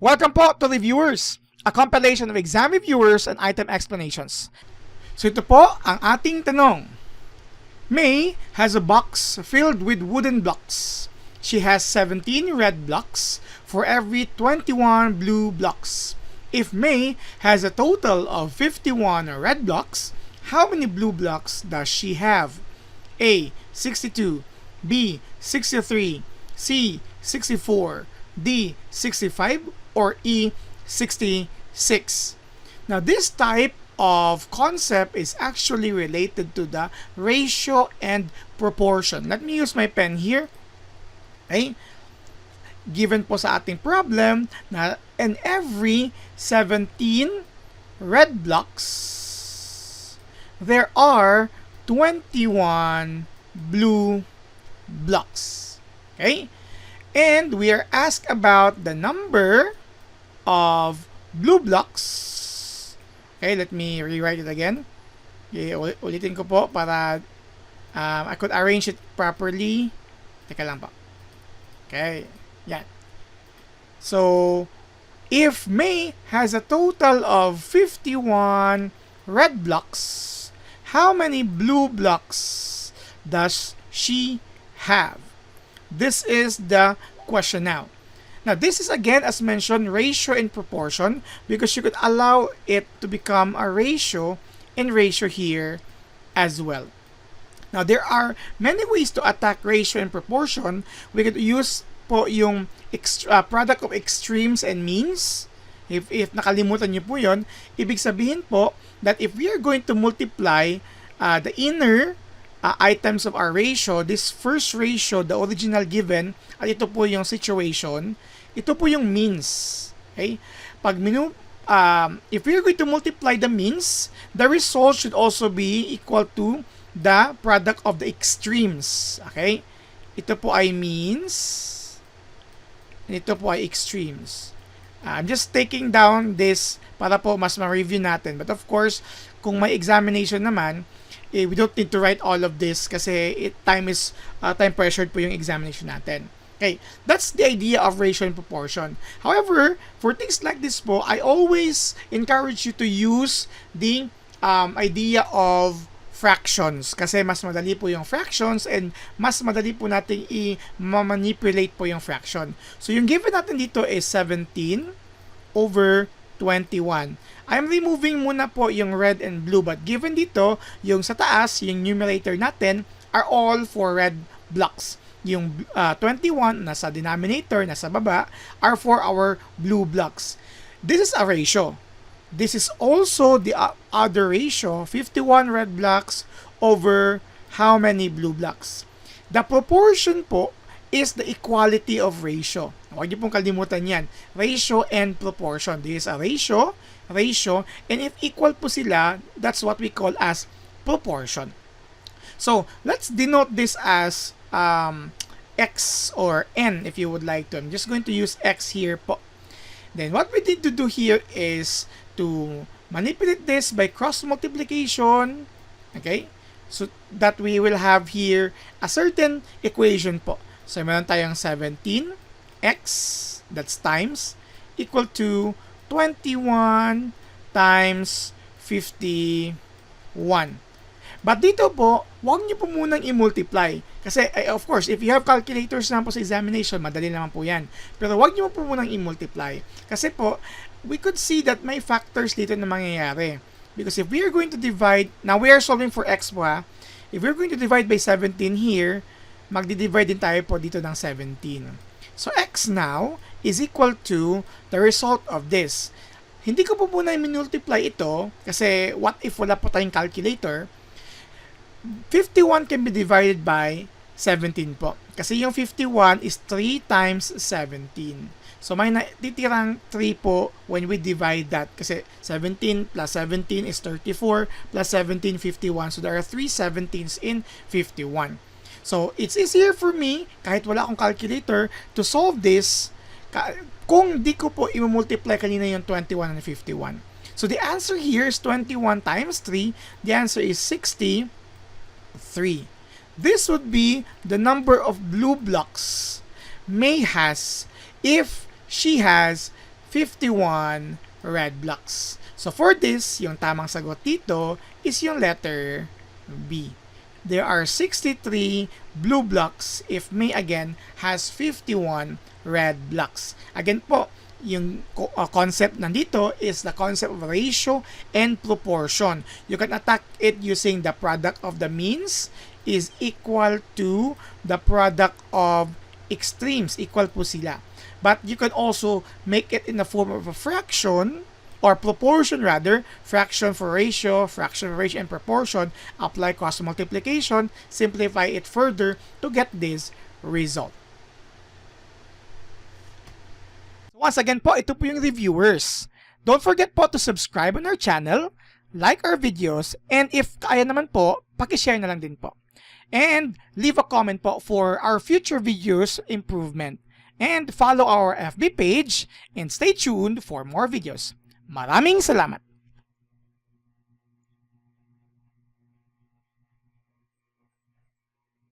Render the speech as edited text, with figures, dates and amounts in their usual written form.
Welcome po to Reviewers, a compilation of exam reviewers and item explanations. So ito po ang ating tanong. May has a box filled with wooden blocks. She has 17 red blocks for every 21 blue blocks. If May has a total of 51 red blocks, how many blue blocks does she have? A. 62, B. 63, C. 64, D. 65, or E. 66. Now this type of concept is actually related to the ratio and proportion. Let me use my pen here. Okay? Given po sa ating problem na in every 17 red blocks, there are 21 blue blocks. Okay? And we are asked about the number of blue blocks. Okay, let me rewrite it again. Okay, ulitin ko po para I could arrange it properly. Teka lang po. Okay, yan. So, if May has a total of 51 red blocks, how many blue blocks does she have? This is the question now. Now, this is again, as mentioned, ratio and proportion because you could allow it to become a ratio and ratio here as well. Now, there are many ways to attack ratio and proportion. We could use po yung product of extremes and means. If nakalimutan nyo po yun, ibig sabihin po that if we are going to multiply the inner items of our ratio, this first ratio, the original given, at ito po yung situation, ito po yung means. Okay? If we're going to multiply the means, the result should also be equal to the product of the extremes. Okay? Ito po ay means, and ito po ay extremes. I'm just taking down this para po mas ma-review natin. But of course, kung may examination naman, we don't need to write all of this kasi time pressured po yung examination natin. Okay, that's the idea of ratio and proportion. However, for things like this po, I always encourage you to use the idea of fractions kasi mas madali po yung fractions and mas madali po natin i-manipulate po yung fraction. So yung given natin dito is 17 over 21. I'm removing muna po yung red and blue, but given dito, yung sa taas, yung numerator natin, are all for red blocks. Yung 21 nasa denominator, nasa baba, are for our blue blocks. This is a ratio. This is also the other ratio, 51 red blocks over how many blue blocks. The proportion po is the equality of ratio. Huwag niyo pong kalimutan yan. Ratio and proportion. This is a ratio, and if equal po sila, that's what we call as proportion. So, let's denote this as x or n if you would like to. I'm just going to use x here po. Then, what we need to do here is to manipulate this by cross multiplication. Okay? So, that we will have here a certain equation po. So, meron tayong 17x, that's times, equal to 21 times 51. But dito po, huwag niyo po munang i-multiply. Kasi, of course, if you have calculators na po sa examination, madali naman po yan. Pero huwag niyo po munang i-multiply. Kasi po, we could see that may factors dito na mangyayari. Because if we are going to divide, now we are solving for x po ha. If we're going to divide by 17 here, magdi-divide din tayo po dito ng 17. So, x now is equal to the result of this. Hindi ko po muna i-multiply ito kasi what if wala po tayong calculator? 51 can be divided by 17 po. Kasi yung 51 is 3 times 17. So, may natitirang 3 po when we divide that. Kasi 17 plus 17 is 34 plus 17, 51. So, there are 3 17s in 51. So, it's easier for me, kahit wala akong calculator, to solve this kung di ko po i-multiply kanina yung 21 and 51. So, the answer here is 21 times 3. The answer is 63. This would be the number of blue blocks May has if she has 51 red blocks. So for this, yung tamang sagot dito is yung letter B. There are 63 blue blocks if May again has 51 red blocks. Again po, yung concept nandito is the concept of ratio and proportion. You can attack it using the product of the means is equal to the product of extremes. Equal po sila. But you can also make it in the form of a fraction or proportion rather, fraction for ratio, and proportion, apply cross multiplication, simplify it further to get this result. Once again po, ito po yung reviewers. Don't forget po to subscribe on our channel, like our videos, and if kaya naman po, pakishare na lang din po. And leave a comment po for our future videos improvement. And follow our FB page and stay tuned for more videos. Maraming salamat!